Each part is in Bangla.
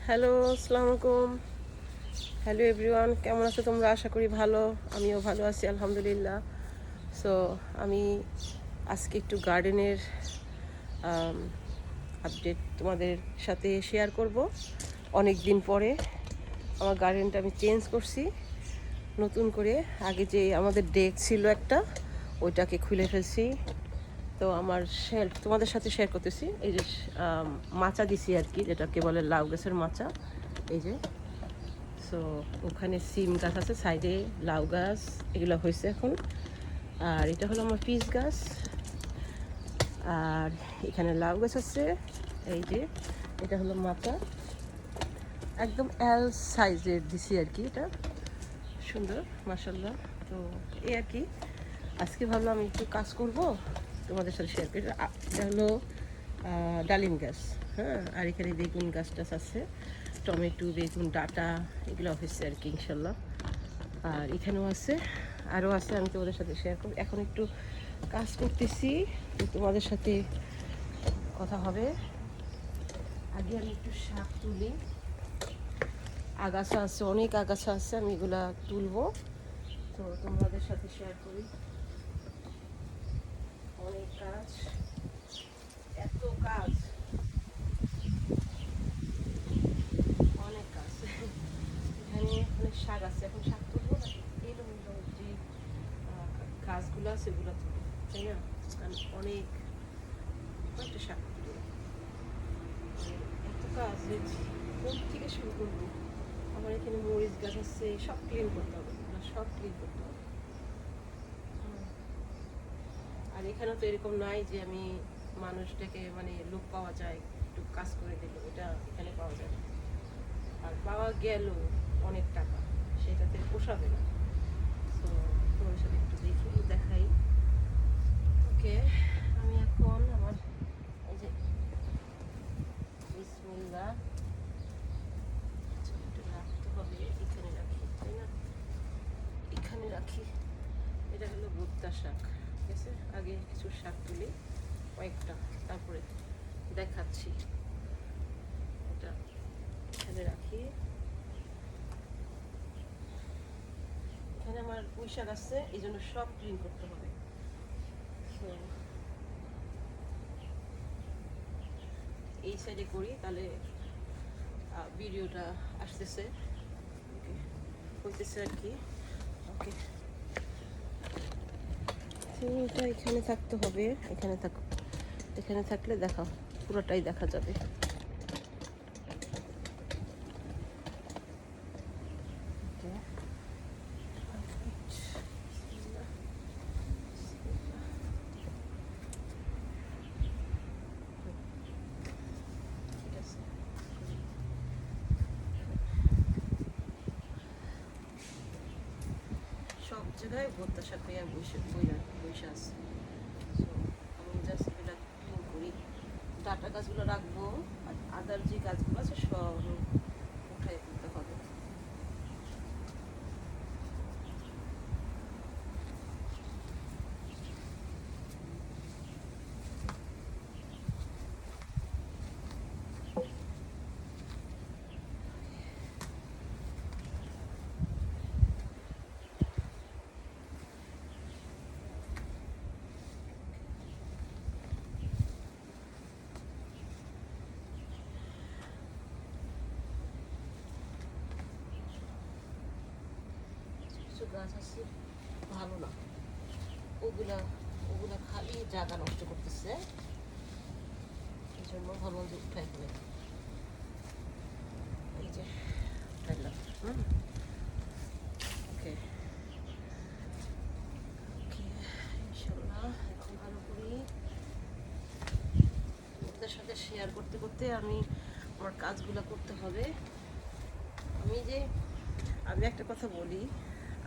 হ্যালো, আসসালামু আলাইকুম। হ্যালো এভরিওয়ান, কেমন আছো তোমরা? আশা করি ভালো। আমিও ভালো আছি আলহামদুলিল্লাহ। সো আমি আজকে একটু গার্ডেনের আপডেট তোমাদের সাথে শেয়ার করব। অনেক দিন পরে আমার গার্ডেনটা আমি চেঞ্জ করছি নতুন করে। আগে যে আমাদের ডেক ছিল একটা, ওইটাকে খুলে ফেলছি। তো আমার তোমাদের সাথে শেয়ার করতেছি। এই যে মাচা দিছি আর কি, যেটাকে বলে লাউ গাছের মাচা। এই যে, সো ওখানে সিম গাছ আছে, সাইডে লাউ গাছ, এগুলো হয়েছে এখন। আর এটা হলো আমার পিস গাছ। আর এখানে লাউ গাছ আছে। এই যে এটা হলো মাচা, একদম এল সাইজের দিছি আর কি। এটা সুন্দর মাশাল্লাহ। তো এই আর কি, আজকে ভাবলাম আমি একটু কাজ করব, তোমাদের সাথে শেয়ার করি। এটা হলো ডালিম গাছ, হ্যাঁ। আর এখানে বেগুন গাছ টাছ আছে, টমেটো, বেগুন, ডাটা, এগুলো হয়েছে আর কি ইনশাল্লাহ। আর এখানেও আছে, আরও আছে, আমি তোমাদের সাথে শেয়ার করব। এখন একটু কাজ করতেছি, তো তোমাদের সাথে কথা হবে। আগে আমি একটু শাক তুলি। আগাছা আছে, অনেক আগাছা আছে, আমি এগুলা তুলবো, তো তোমাদের সাথে শেয়ার করি। অনেক কাজ, এত কাজ, অনেক কাজ। এখানে অনেক শাক আছে, এখন শাক তুলবো না, এলোমেলো যে গাছগুলো আছে ওগুলো তুলবো, তাই না? কারণ অনেক কয়েকটা শাক তুলবো, এত কাজ যে কোন থেকে শুরু করবো। আমার এখানে মরিচ গাছ আছে, সব ক্লিন করতে হবে, সব ক্লিন করতে হবে। আর এখানে তো এরকম নাই যে আমি মানুষটাকে মানে লোক পাওয়া যায় একটু কাজ করে দিল, এটা এখানে পাওয়া যায় না। আর পাওয়া গেল অনেক টাকা, সেটাতে পোষাবে না। তো তোমার সাথে একটু দেখাই। ওকে, আমি এখন আমার এই যে বিসমিল্লাহ, এটা রাখতে হবে, এখানে রাখি, তাই না? এখানে রাখি। এটা হলো ভুট্টা শাক, ঠিক আছে? আগে কিছু শাক তুলি কয়েকটা, তারপরে দেখাচ্ছি। এটা এখানে রাখি। এখানে আমার পুঁই শাক আছে, এই জন্য সব ক্লিন করতে হবে। তো এই সাইডে করি, তাহলে ভিডিওটা আসতেছে, ওকে, হইতেছে আর কি। ওকে, এটা এখানে থাকতে হবে, এখানে থাক, এখানে থাকলে দেখা পুরোটাই দেখা যাবে। সব জায়গায় ভর্তা শাক হয়ে বসে আছে। সো আমি জাস্ট এটা ক্লিন করি, ডাটা গাছগুলো রাখবো, আর আদার যে গাছগুলো আছে সব উঠাই দিতে হবে। কিছু গাছ আছে ভালো না, ওগুলা ওগুলা খালি জায়গা নষ্ট করতেছে, এই জন্য ভাবলাম যে উঠাই ফেলে। এই যে উঠাইলাম। ওকে, ওকে, ইনশাল্লাহ এখন ভালো করি। ওদের সাথে শেয়ার করতে করতে আমি আমার কাজগুলো করতে হবে। আমি যে, আমি একটা কথা বলি,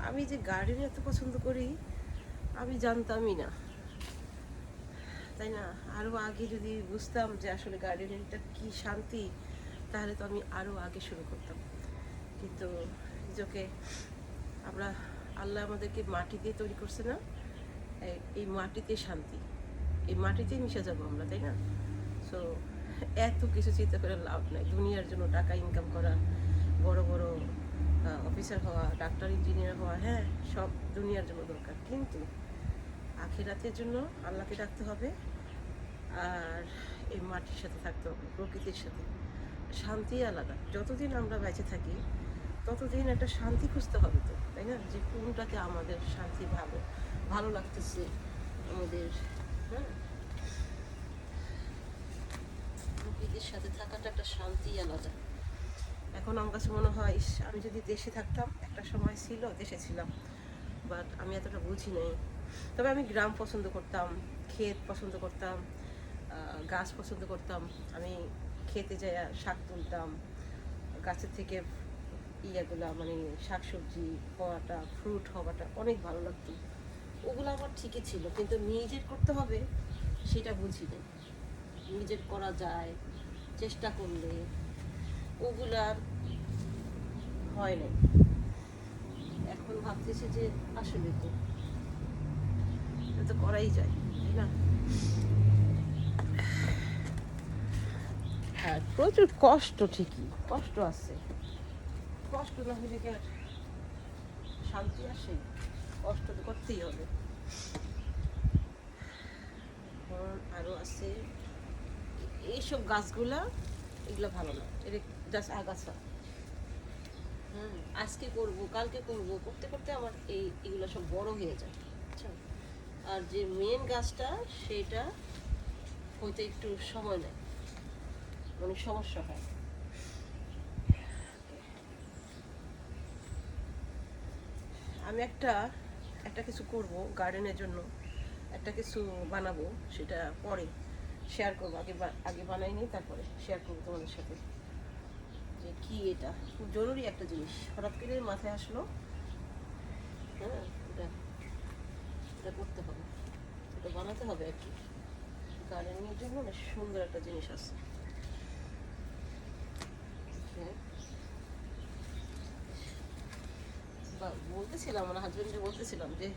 আমি যে গার্ডেন এত পছন্দ করি আমি জানতামই না, তাই না? আরও আগে যদি বুঝতাম যে আসলে গার্ডেনিংটা কি শান্তি, তাহলে তো আমি আরও আগে শুরু করতাম। কিন্তু নিজকে আমরা, আল্লাহ আমাদেরকে মাটি দিয়ে তৈরি করছে না, এই মাটিতে শান্তি, এই মাটিতেই মিশে যাবো আমরা, তাই না? সো এত কিছু চিন্তা করে লাভ নাই। দুনিয়ার জন্য টাকা ইনকাম করা, বড় বড় অফিসার হওয়া, ডাক্তার ইঞ্জিনিয়ার হওয়া, হ্যাঁ সব দুনিয়ার জন্য দরকার, কিন্তু আখিরাতের জন্য আল্লাহকে ডাকতে হবে আর এই মাটির সাথে থাকতে হবে, প্রকৃতির সাথে। শান্তি আলাদা। যতদিন আমরা বেঁচে থাকি ততদিন একটা শান্তি খুঁজতে হবে তো, তাই না? যে কোনটাতে আমাদের শান্তি ভালো ভালো লাগতেছে আমাদের, হ্যাঁ প্রকৃতির সাথে থাকাটা একটা শান্তি আলাদা। এখন আমার কাছে মনে হয় আমি যদি দেশে থাকতাম, একটা সময় ছিল দেশে ছিলাম, বাট আমি এতটা বুঝি নাই। তবে আমি গ্রাম পছন্দ করতাম, ক্ষেত পছন্দ করতাম, গাছ পছন্দ করতাম। আমি খেতে যাই শাক তুলতাম গাছের থেকে, ইয়াগুলা মানে শাকসবজি হওয়াটা, ফ্রুট হওয়াটা অনেক ভালো লাগতো। ওগুলো আমার ঠিকই ছিল, কিন্তু নিজের করতে হবে সেটা বুঝি না। নিজের করা যায় চেষ্টা করলে, ওগুলার হয় না। এখন ভাবতেছি যে আসলে তো এটা তো করাই যায়, তাই না? হ্যাঁ প্রচুর কষ্ট, ঠিকই কষ্ট আছে, কষ্ট না হলে কি আর শান্তি আসে? কষ্ট তো করতেই হবে। আরও আছে এইসব গাছগুলা, এগুলো ভালো না, এটা জাস্ট আগাছা। হ্যাঁ আজকে করব কালকে করব করতে করতে আমার এগুলো সব বড় হয়ে যায়, আচ্ছা। আর যে মেন গাছটা সেটা হইতে একটু সময় নেয়, মানে সমস্যা হয়। আমি একটা একটা কিছু করব গার্ডেনের জন্য, একটা কিছু বানাবো, সেটা পরে শেয়ার করবো। আগে বানাইনি, তারপরে শেয়ার করবো তোমাদের সাথে যে কি এটা খুব জরুরি একটা জিনিস হঠাৎ করে মাথায় আসলো। হ্যাঁ এটা এটা করতে হবে, এটা বানাতে হবে আর কি। গার্ডেনিংয়ের জন্য অনেক সুন্দর একটা জিনিস আছে। বলতেছিলাম আমার হাজবেন্ডকে, বলতেছিলাম যে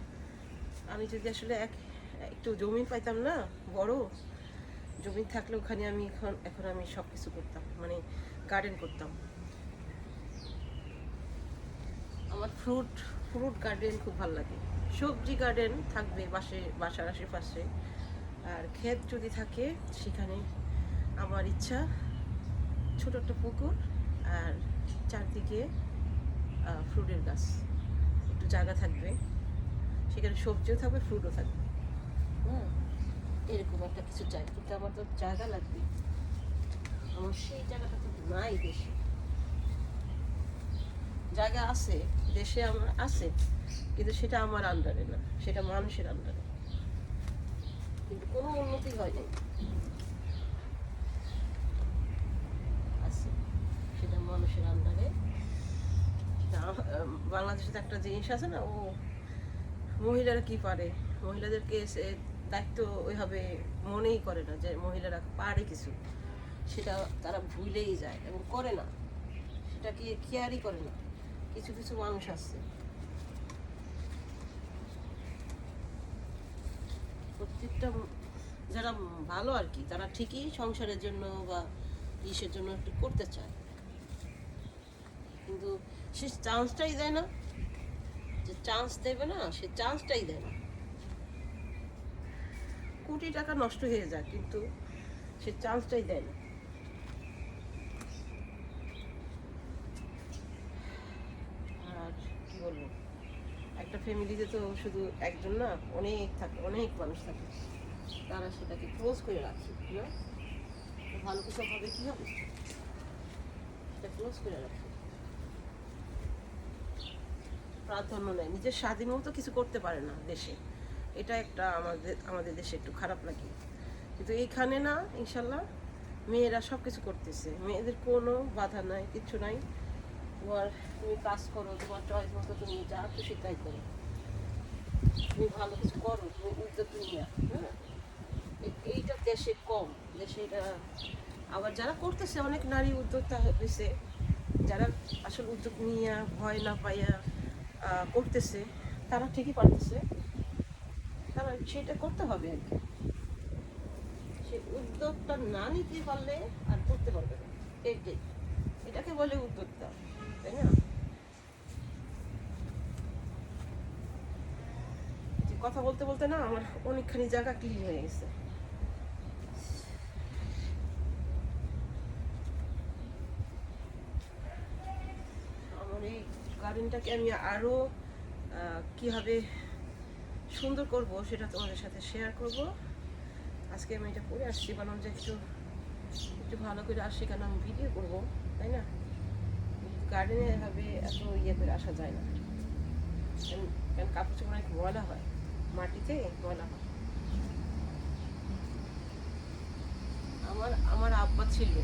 আমি যদি আসলে একটু জমি পাইতাম না, বড় জমি থাকলে ওখানে আমি এখন আমি সব কিছু করতাম, মানে গার্ডেন করতাম। আমার ফ্রুট গার্ডেন খুব ভালো লাগে, সবজি গার্ডেন থাকবে বাসার আশেপাশে, আর ক্ষেত যদি থাকে সেখানে আমার ইচ্ছা ছোট একটা পুকুর আর চারদিকে ফ্রুটের গাছ, একটু জায়গা থাকবে, সেখানে সবজিও থাকবে ফ্রুটও থাকবে। হ্যাঁ এরকম একটা কিছু চাই, কিন্তু আমার তো জায়গা লাগবে। আমার সেই জায়গাটা তো নাই দেশে। জায়গা আছে দেশে, আমার আছে, কিন্তু সেটা আমার আন্ডারে না, সেটা মানুষের আন্ডারে, কিন্তু কোনো উন্নতি হয়নি। আছে সেটা মানুষের আন্ডারে। বাংলাদেশে একটা জিনিস আছে না, ও মহিলারা কি পারে, মহিলাদেরকে সে দায়িত্ব ওইভাবে মনেই করে না যে মহিলারা পারে কিছু, সেটা তারা ভুলেই যায় এবং করে না, সেটাকে কেয়ারই করে না। কিছু কিছু মানুষ আছে প্রত্যেকটা যারা ভালো আর কি, তারা ঠিকই সংসারের জন্য বা ইসের জন্য একটু করতে চায়, কিন্তু সে চান্সটাই দেয় না, যে চান্স দেবে না সে চান্সটাই দেয় না। কোটি টাকা নষ্ট হয়ে যায় কিন্তু সে চান্সটাই দেয় না। আর কি বলবো, একটা ফ্যামিলিতে তো শুধু একজন না, অনেক থাকে, অনেক মানুষ থাকে, তারা সেটাকে ক্লোজ করে রাখে না, ভালো কিছু হবে কি হবে, সেটা ক্লোজ করে রাখে, প্রাধান্য নেয়, নিজের স্বাধীন মতো কিছু করতে পারে না দেশে। এটা একটা আমাদের দেশে একটু খারাপ লাগে, কিন্তু এইখানে না ইনশাল্লাহ মেয়েরা সব কিছু করতেছে, মেয়েদের কোনো বাধা নাই, কিচ্ছু নাই। তুমি কাজ করো, তোমার চয়েস মতো তুমি যা খুশি তাই করো, তুমি ভালো কিছু করো, তুমি উদ্যোগ নিয়ে, হ্যাঁ এইটা দেশে কম, দেশে এটা আবার যারা করতেছে অনেক নারী উদ্যোক্তা হয়েছে, যারা আসলে উদ্যোগ নিয়ে ভয় না পাইয়া করতেছে, তারা ঠিকই পারতেছে, তারা সেটা করতে হবে আর কি। সে উদ্যোগটা না নিতে পারলে আর করতে পারবে না। এইটাই, এটাকে বলে উদ্যোক্তা, তাই না? যে কথা বলতে বলতে না আমার অনেকখানি জায়গা ক্লিন হয়ে গেছে। আমার এই গার্ডেনটাকে আমি আরো কিভাবে সুন্দর করব সেটা তোমাদের সাথে শেয়ার করব। আজকে আমি এটা করে আসছি, কারণ যে একটু একটু ভালো করে আসি, কারণ আমি ভিডিও করবো, তাই না? গার্ডেনে এভাবে এত ইয়ে করে আসা যায় না, কারণ কাপড় চোপড় অনেক ময়লা হয়, মাটিতে ময়লা হয়। আমার আব্বা ছিল,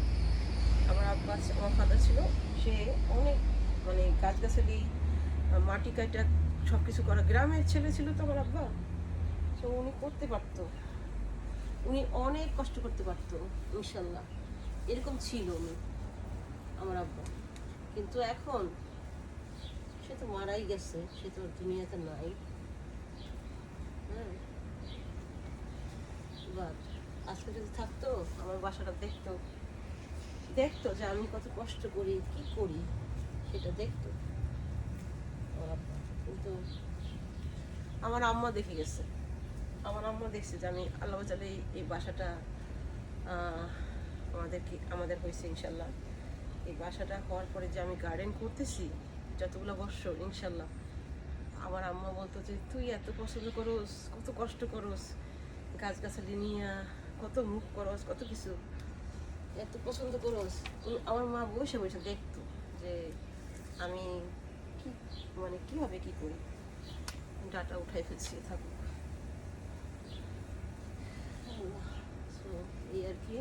আমার ফাদার ছিল, সে অনেক মানে গাছগাছালি মাটি কাটা সব কিছু করা, গ্রামের ছেলে ছিল তো আমার আব্বা। তো উনি করতে পারতো, উনি অনেক কষ্ট করতে পারতো, ইনশাল্লাহ এরকম ছিল উনি, আমার আব্বা। কিন্তু এখন সে তো মারাই গেছে, সে তো দুনিয়াতে নাই। হ্যাঁ, বাট আজকে যদি থাকতো, আমার বাসাটা দেখতো, দেখতো যে আমি কত কষ্ট করি, কি করি, সেটা দেখতো আমার আব্বা। কিন্তু আমার আম্মা দেখে গেছে, আমার আম্মা দেখছে যে আমি আল্লাহ চালে এই বাসাটা আমাদের হয়েছে ইনশাল্লাহ। এই বাসাটা হওয়ার পরে যে আমি গার্ডেন করতেছি যতগুলো বছর, ইনশাল্লাহ আমার আম্মা বলতো যে তুই এত পছন্দ করোস, কত কষ্ট করোস, গাছগাছালি নিয়ে কত মুখ করস, কত কিছু এত পছন্দ করোস। আমার মা বসে বসে দেখতো যে আমি কি মানে কীভাবে কী করি। ডাটা উঠাই ফেলছি, থাকুক। এই আর কি,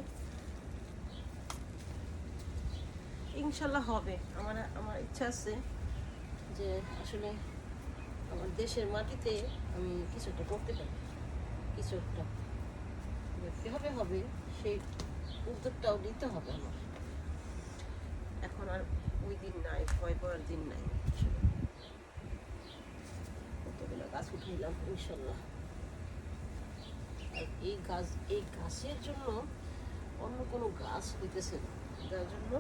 ইনশাল্লাহ হবে। আমার ইচ্ছা আছে যে আসলে আমার দেশের মাটিতে আমি কিছু একটা করতে পারি, কিছু একটা কীভাবে হবে সেই উদ্যোগটাও নিতে হবে আমার। এখন আর ওই দিন নাই, ভয় করার দিন নাই। কতগুলো গাছ উঠাইলাম ইনশাল্লাহ। আর এই গাছের জন্য অন্য কোনো গাছ হইতেছে না, যার জন্য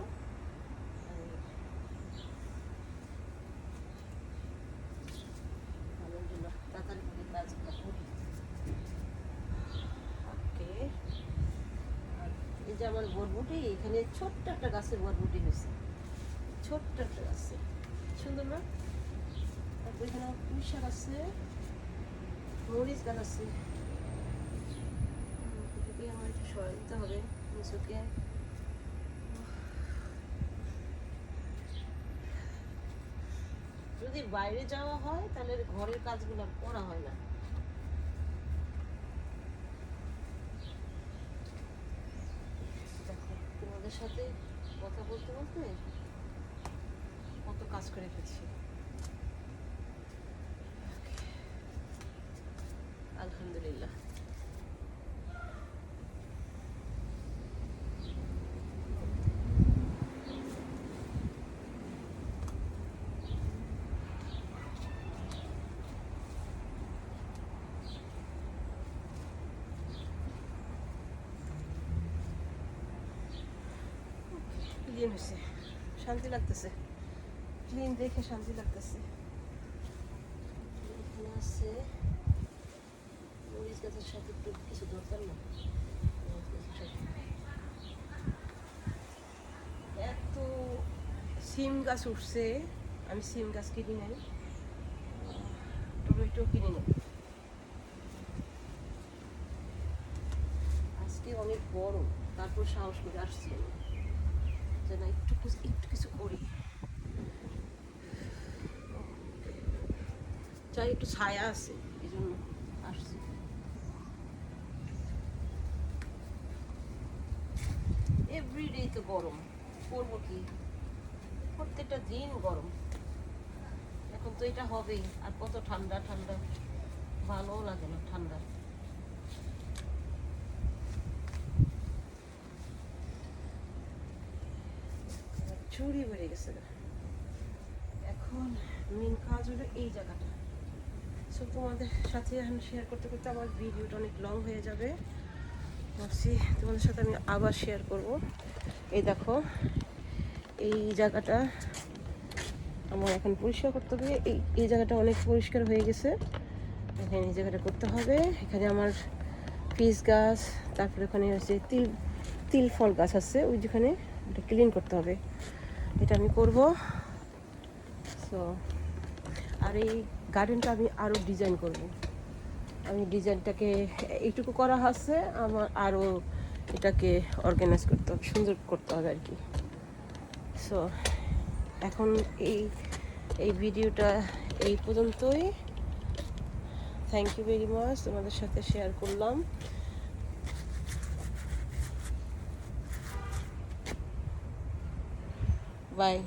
এই যে আমার বরবটি, এখানে ছোট্ট একটা গাছের বরবটি হয়েছে, ছোট্ট একটা গাছে, সুন্দর না? তারপর এখানে পুঁই শাক আছে, মরিচ গাছ আছে। আমার একটু সরাই দিতে হবে নিচুকে। যদি বাইরে যাওয়া হয় তাহলে ঘরের কাজগুলো করা হয় না। দেখো তোমাদের সাথে কথা বলতে বলতে কত কাজ করে ফেলছি, আলহামদুলিল্লাহ। ক্লিন হয়েছে, শান্তি লাগতেছে, ক্লিন দেখে শান্তি লাগতেছে। এখানে আছে মরিচ গাছের সাথে একটু কিছু দরকার না, এত সিম গাছ উঠছে। আমি সিম গাছ কিনি নাই, টমেটো কিনে নেই। আজকে অনেক গরম, তারপর সাহস করে আসছি যে না একটু কিছু করি, চাই একটু ছায়া আছে, এই জন্য আসছি। এভরিডে তো গরম, করবো কি, প্রত্যেকটা দিন গরম। এখন তো এটা হবেই, আর কত ঠান্ডা ঠান্ডা, ভালোও লাগে না ঠান্ডা। চুরি বেড়ে গেছে। এখন মেন কাজ হলো এই জায়গাটা। সো তোমাদের সাথে এখন শেয়ার করতে করতে আমার ভিডিওটা অনেক লং হয়ে যাবে। ভাবছি তোমাদের সাথে আমি আবার শেয়ার করব। এই দেখো, এই জায়গাটা আমার এখন পরিষ্কার করতে হবে। এই জায়গাটা অনেক পরিষ্কার হয়ে গেছে, এখানে এই জায়গাটা করতে হবে। এখানে আমার পিস গাছ, তারপরে ওখানে হচ্ছে তিল ফল গাছ আছে, ওই যেখানে এটা ক্লিন করতে হবে, এটা আমি করব। সো আর এই গার্ডেনটা আমি আরও ডিজাইন করব। আমি ডিজাইনটাকে এইটুকু করা হচ্ছে, আমার আরও এটাকে অর্গানাইজ করতে হবে, সুন্দর করতে হবে আর কি। সো এখন এই ভিডিওটা এই পর্যন্তই। থ্যাংক ইউ ভেরি মাচ, তোমাদের সাথে শেয়ার করলাম। বাই।